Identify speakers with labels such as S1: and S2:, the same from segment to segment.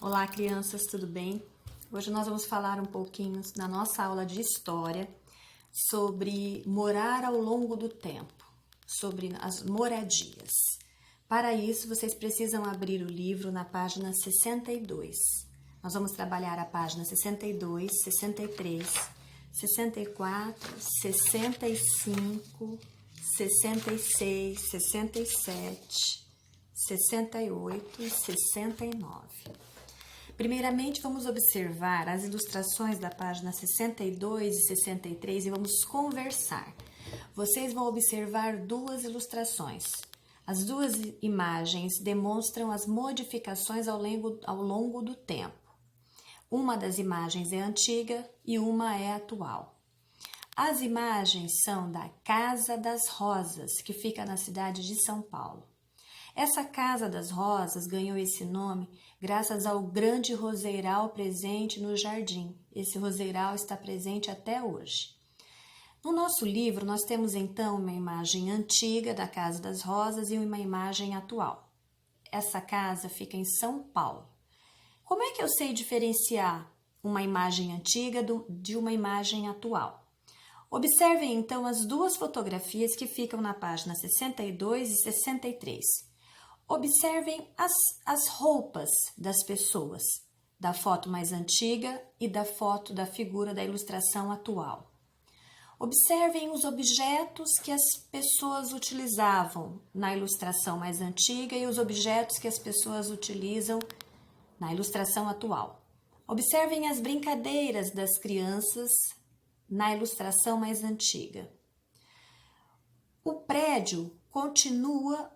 S1: Olá, crianças, tudo bem? Hoje nós vamos falar um pouquinho na nossa aula de história sobre morar ao longo do tempo, sobre as moradias. Para isso, vocês precisam abrir o livro na página 62. Nós vamos trabalhar a página 62, 63, 64, 65, 66, 67, 68 e 69. Primeiramente, vamos observar as ilustrações da página 62 e 63 e vamos conversar. Vocês vão observar duas ilustrações. As duas imagens demonstram as modificações ao longo do tempo. Uma das imagens é antiga e uma é atual. As imagens são da Casa das Rosas, que fica na cidade de São Paulo. Essa Casa das Rosas ganhou esse nome graças ao grande roseiral presente no jardim. Esse roseiral está presente até hoje. No nosso livro, nós temos então uma imagem antiga da Casa das Rosas e uma imagem atual. Essa casa fica em São Paulo. Como é que eu sei diferenciar uma imagem antiga de uma imagem atual? Observem então as duas fotografias que ficam na página 62 e 63. Observem as roupas das pessoas, da foto mais antiga e da foto da figura da ilustração atual. Observem os objetos que as pessoas utilizavam na ilustração mais antiga e os objetos que as pessoas utilizam na ilustração atual. Observem as brincadeiras das crianças na ilustração mais antiga. O prédio continua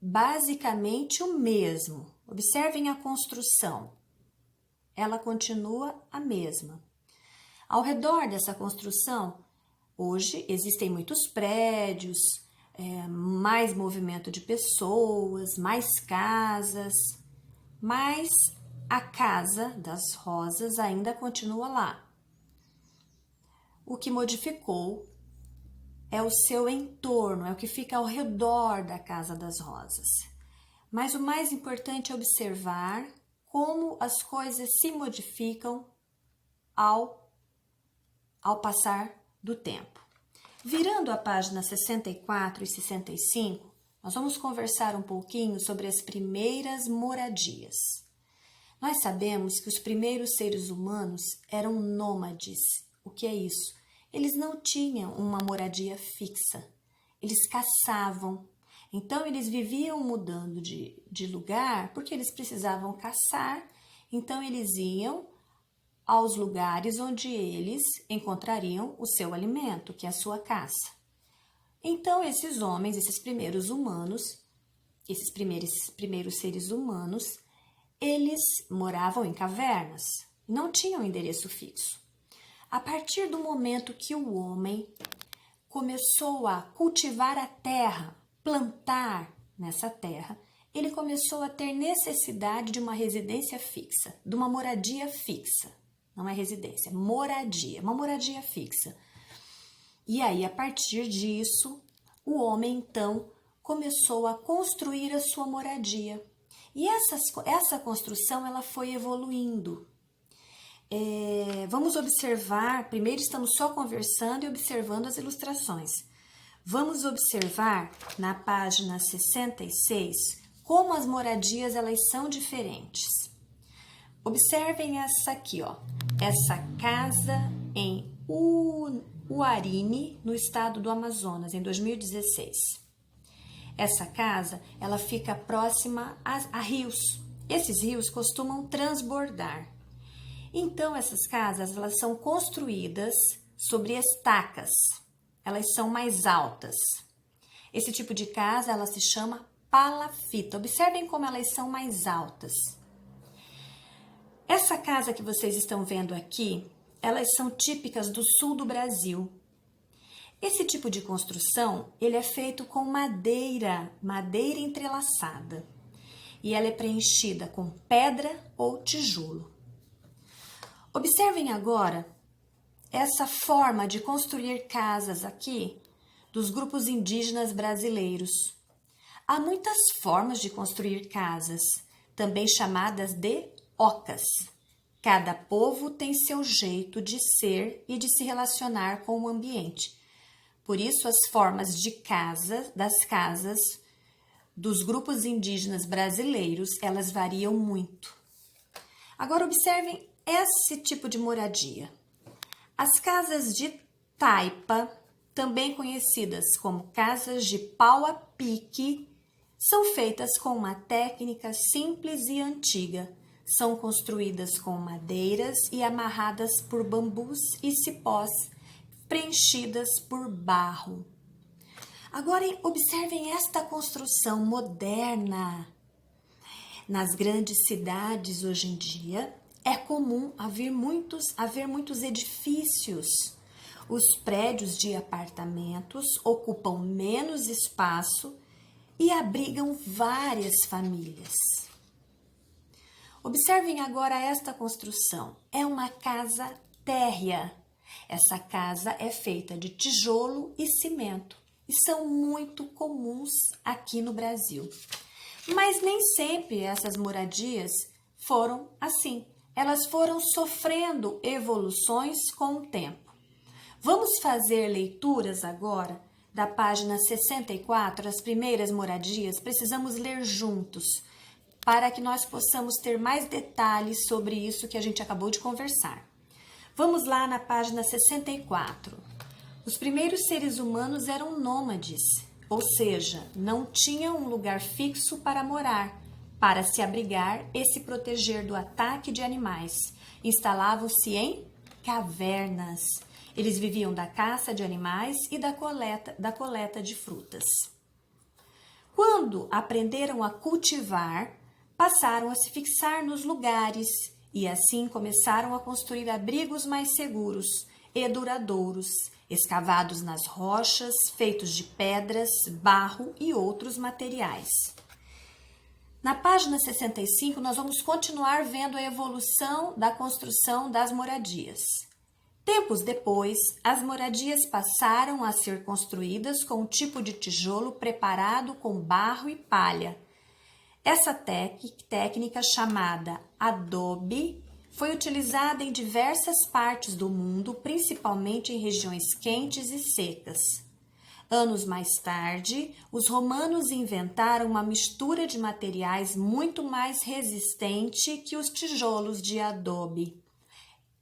S1: basicamente o mesmo. Observem a construção. Ela continua a mesma. Ao redor dessa construção, hoje existem muitos prédios, mais movimento de pessoas, mais casas, mas a Casa das Rosas ainda continua lá. O que modificou é o seu entorno, é o que fica ao redor da Casa das Rosas. Mas o mais importante é observar como as coisas se modificam ao passar do tempo. Virando a página 64 e 65, nós vamos conversar um pouquinho sobre as primeiras moradias. Nós sabemos que os primeiros seres humanos eram nômades. O que é isso? Eles não tinham uma moradia fixa, eles caçavam. Então, eles viviam mudando de lugar porque eles precisavam caçar. Então, eles iam aos lugares onde eles encontrariam o seu alimento, que é a sua caça. Então, esses homens, esses primeiros humanos, esses primeiros seres humanos, eles moravam em cavernas, não tinham endereço fixo. A partir do momento que o homem começou a cultivar a terra, plantar nessa terra, ele começou a ter necessidade de uma residência fixa, de uma moradia fixa. Não é residência, moradia, uma moradia fixa. E aí, a partir disso, o homem, então, começou a construir a sua moradia. E essa construção, ela foi evoluindo. Vamos observar, primeiro estamos só conversando e observando as ilustrações. Vamos observar na página 66 como as moradias elas são diferentes. Observem essa aqui, ó, essa casa em Uarine, no estado do Amazonas, em 2016. Essa casa, ela fica próxima a rios. Esses rios costumam transbordar. Então, essas casas, elas são construídas sobre estacas. Elas são mais altas. Esse tipo de casa, ela se chama palafita. Observem como elas são mais altas. Essa casa que vocês estão vendo aqui, elas são típicas do sul do Brasil. Esse tipo de construção, ele é feito com madeira entrelaçada. E ela é preenchida com pedra ou tijolo. Observem agora essa forma de construir casas aqui dos grupos indígenas brasileiros. Há muitas formas de construir casas, também chamadas de ocas. Cada povo tem seu jeito de ser e de se relacionar com o ambiente. Por isso, as formas das casas dos grupos indígenas brasileiros, elas variam muito. Agora, observem esse tipo de moradia. As casas de taipa, também conhecidas como casas de pau a pique, são feitas com uma técnica simples e antiga. São construídas com madeiras e amarradas por bambus e cipós, preenchidas por barro. Agora, observem esta construção moderna. Nas grandes cidades hoje em dia, é comum haver muitos edifícios. Os prédios de apartamentos ocupam menos espaço e abrigam várias famílias. Observem agora esta construção. É uma casa térrea. Essa casa é feita de tijolo e cimento e são muito comuns aqui no Brasil. Mas nem sempre essas moradias foram assim. Elas foram sofrendo evoluções com o tempo. Vamos fazer leituras agora da página 64, as primeiras moradias. Precisamos ler juntos para que nós possamos ter mais detalhes sobre isso que a gente acabou de conversar. Vamos lá na página 64. Os primeiros seres humanos eram nômades, ou seja, não tinham um lugar fixo para morar, para se abrigar e se proteger do ataque de animais. Instalavam-se em cavernas. Eles viviam da caça de animais e da coleta de frutas. Quando aprenderam a cultivar, passaram a se fixar nos lugares e assim começaram a construir abrigos mais seguros e duradouros, escavados nas rochas, feitos de pedras, barro e outros materiais. Na página 65, nós vamos continuar vendo a evolução da construção das moradias. Tempos depois, as moradias passaram a ser construídas com um tipo de tijolo preparado com barro e palha. Essa técnica chamada adobe foi utilizada em diversas partes do mundo, principalmente em regiões quentes e secas. Anos mais tarde, os romanos inventaram uma mistura de materiais muito mais resistente que os tijolos de adobe.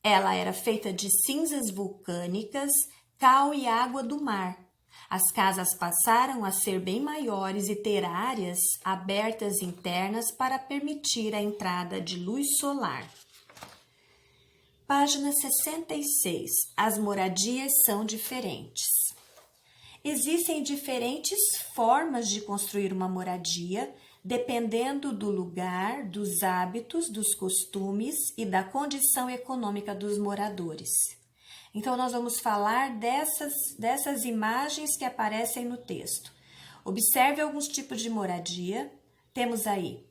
S1: Ela era feita de cinzas vulcânicas, cal e água do mar. As casas passaram a ser bem maiores e ter áreas abertas internas para permitir a entrada de luz solar. Página 66. As moradias são diferentes. Existem diferentes formas de construir uma moradia, dependendo do lugar, dos hábitos, dos costumes e da condição econômica dos moradores. Então, nós vamos falar dessas imagens que aparecem no texto. Observe alguns tipos de moradia. Temos aí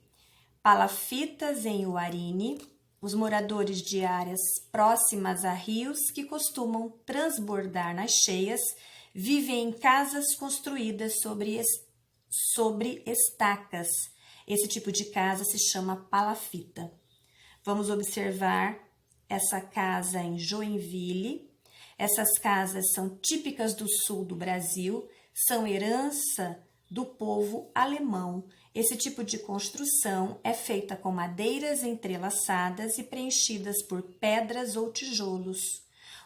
S1: palafitas em uarine, os moradores de áreas próximas a rios que costumam transbordar nas cheias, vivem em casas construídas sobre estacas. Esse tipo de casa se chama palafita. Vamos observar essa casa em Joinville. Essas casas são típicas do sul do Brasil, são herança do povo alemão. Esse tipo de construção é feita com madeiras entrelaçadas e preenchidas por pedras ou tijolos.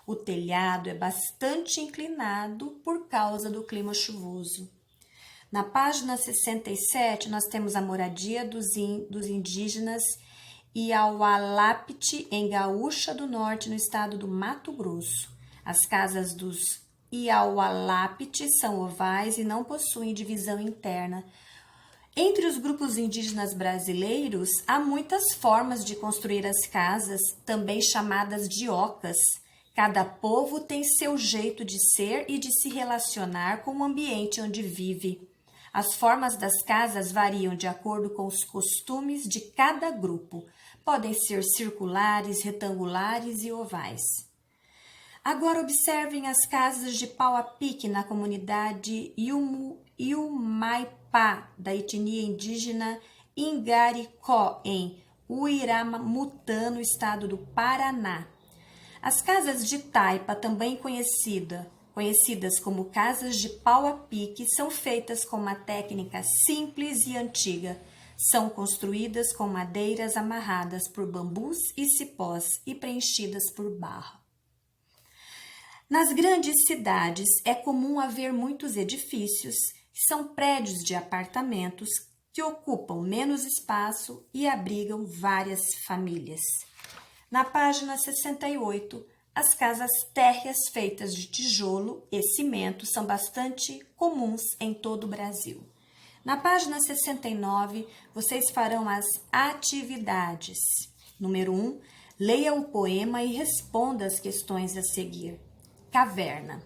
S1: O telhado é bastante inclinado por causa do clima chuvoso. Na página 67, nós temos a moradia dos indígenas Iaualapiti, em Gaúcha do Norte, no estado do Mato Grosso. As casas dos Iaualapiti são ovais e não possuem divisão interna. Entre os grupos indígenas brasileiros, há muitas formas de construir as casas, também chamadas de ocas. Cada povo tem seu jeito de ser e de se relacionar com o ambiente onde vive. As formas das casas variam de acordo com os costumes de cada grupo. Podem ser circulares, retangulares e ovais. Agora observem as casas de pau a pique na comunidade Iumaipá, da etnia indígena Ingaricó, em Uiramutã, no estado do Paraná. As casas de taipa, também conhecidas como casas de pau a pique, são feitas com uma técnica simples e antiga. São construídas com madeiras amarradas por bambus e cipós e preenchidas por barro. Nas grandes cidades é comum haver muitos edifícios, que são prédios de apartamentos que ocupam menos espaço e abrigam várias famílias. Na página 68, as casas térreas feitas de tijolo e cimento são bastante comuns em todo o Brasil. Na página 69, vocês farão as atividades. Número 1, leia o poema e responda as questões a seguir. Caverna.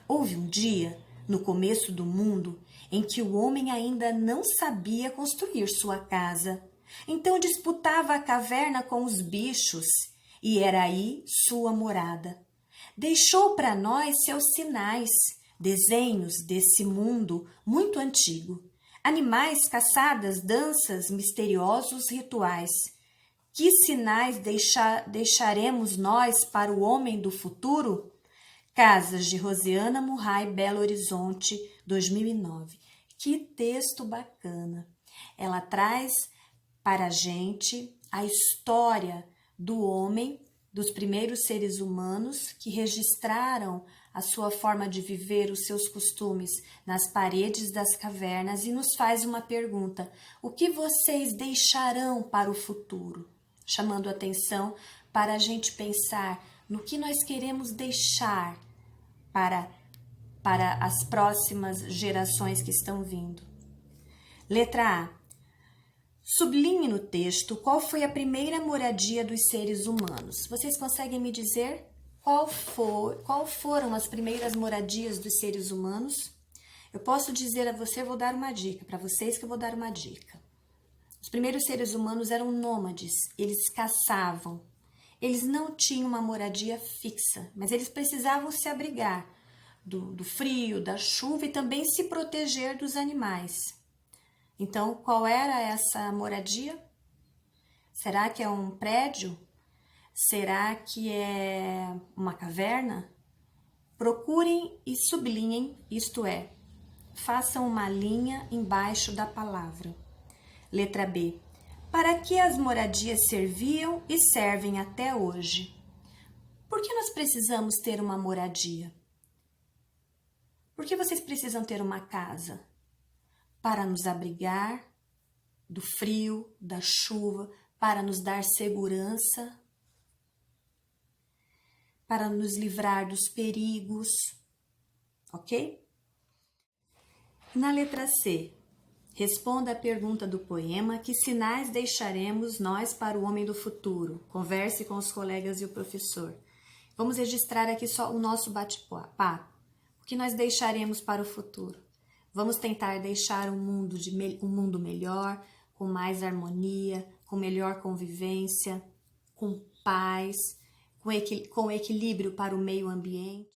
S1: Houve um dia, no começo do mundo, em que o homem ainda não sabia construir sua casa. Então disputava a caverna com os bichos, e era aí sua morada. Deixou para nós seus sinais, desenhos desse mundo muito antigo. Animais, caçadas, danças, misteriosos rituais. Que sinais deixaremos nós para o homem do futuro? Casas, de Rosiana Murray, Belo Horizonte, 2009. Que texto bacana! Ela traz para a gente a história do homem, dos primeiros seres humanos que registraram a sua forma de viver, os seus costumes nas paredes das cavernas e nos faz uma pergunta: o que vocês deixarão para o futuro? Chamando atenção para a gente pensar no que nós queremos deixar para as próximas gerações que estão vindo. Letra A. Sublinhe no texto qual foi a primeira moradia dos seres humanos. Vocês conseguem me dizer qual foram as primeiras moradias dos seres humanos? Eu posso dizer a você, vou dar uma dica, para vocês que eu vou dar uma dica. Os primeiros seres humanos eram nômades, eles caçavam. Eles não tinham uma moradia fixa, mas eles precisavam se abrigar do frio, da chuva e também se proteger dos animais. Então, qual era essa moradia? Será que é um prédio? Será que é uma caverna? Procurem e sublinhem, isto é, façam uma linha embaixo da palavra. Letra B. Para que as moradias serviam e servem até hoje? Por que nós precisamos ter uma moradia? Por que vocês precisam ter uma casa? Para nos abrigar do frio, da chuva, para nos dar segurança, para nos livrar dos perigos, ok? Na letra C, responda a pergunta do poema: que sinais deixaremos nós para o homem do futuro? Converse com os colegas e o professor. Vamos registrar aqui só o nosso bate-papo. O que nós deixaremos para o futuro? Vamos tentar deixar um mundo melhor, com mais harmonia, com melhor convivência, com paz, com equilíbrio para o meio ambiente.